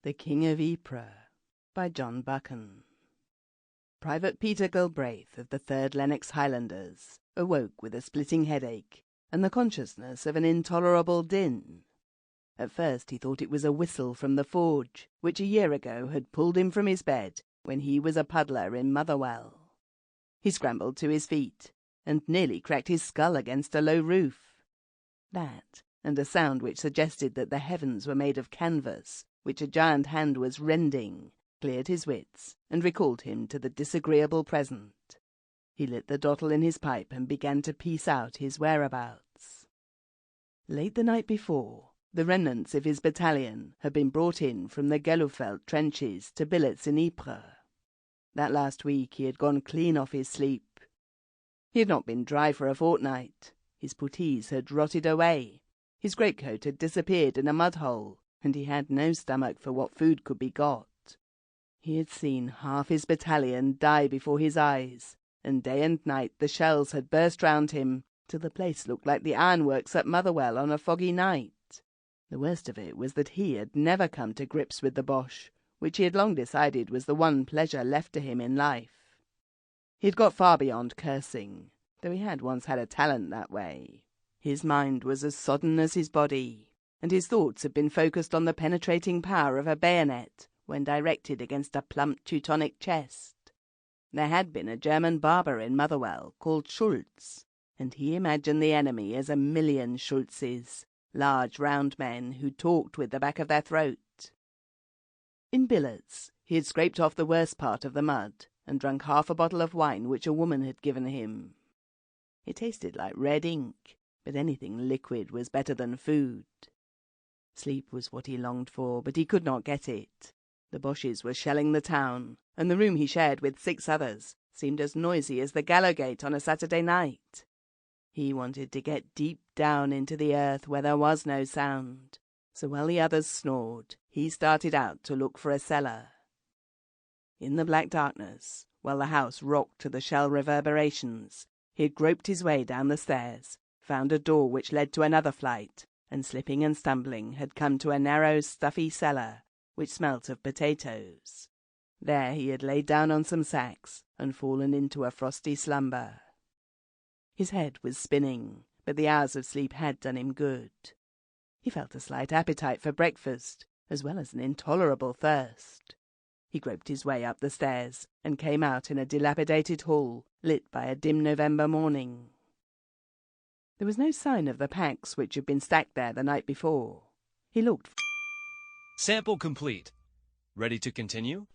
The King of Ypres by John Buchan. Private Peter Galbraith of the 3rd Lennox Highlanders awoke with a splitting headache and the consciousness of an intolerable din. At first he thought it was a whistle from the forge, which a year ago had pulled him from his bed when he was a puddler in Motherwell. He scrambled to his feet and nearly cracked his skull against a low roof. That, and a sound which suggested that the heavens were made of canvas, which a giant hand was rending, cleared his wits and recalled him to the disagreeable present. He lit the dottle in his pipe and began to piece out his whereabouts. Late the night before, the remnants of his battalion had been brought in from the Gelufeld trenches to billets in Ypres. That last week he had gone clean off his sleep. He had not been dry for a fortnight. His puttees had rotted away. His greatcoat had disappeared in a mud-hole, and he had no stomach for what food could be got. He had seen half his battalion die before his eyes, and day and night the shells had burst round him, till the place looked like the ironworks at Motherwell on a foggy night. The worst of it was that he had never come to grips with the Boche, which he had long decided was the one pleasure left to him in life. He had got far beyond cursing, though he had once had a talent that way. His mind was as sodden as his body, and his thoughts had been focused on the penetrating power of a bayonet when directed against a plump Teutonic chest. There had been a German barber in Motherwell called Schultz, and he imagined the enemy as a million Schultzes, large round men who talked with the back of their throat. In billets he had scraped off the worst part of the mud and drunk half a bottle of wine which a woman had given him. It tasted like red ink, but anything liquid was better than food. Sleep was what he longed for, but he could not get it. The Boches were shelling the town, and the room he shared with 6 others seemed as noisy as the Gallowgate on a Saturday night. He wanted to get deep down into the earth where there was no sound, so while the others snored, he started out to look for a cellar. In the black darkness, while the house rocked to the shell reverberations, he had groped his way down the stairs, found a door which led to another flight, and slipping and stumbling had come to a narrow, stuffy cellar, which smelt of potatoes. There he had laid down on some sacks and fallen into a frosty slumber. His head was spinning, but the hours of sleep had done him good. He felt a slight appetite for breakfast, as well as an intolerable thirst. He groped his way up the stairs and came out in a dilapidated hall, lit by a dim November morning. There was no sign of the packs which had been stacked there the night before. He looked. Sample complete. Ready to continue?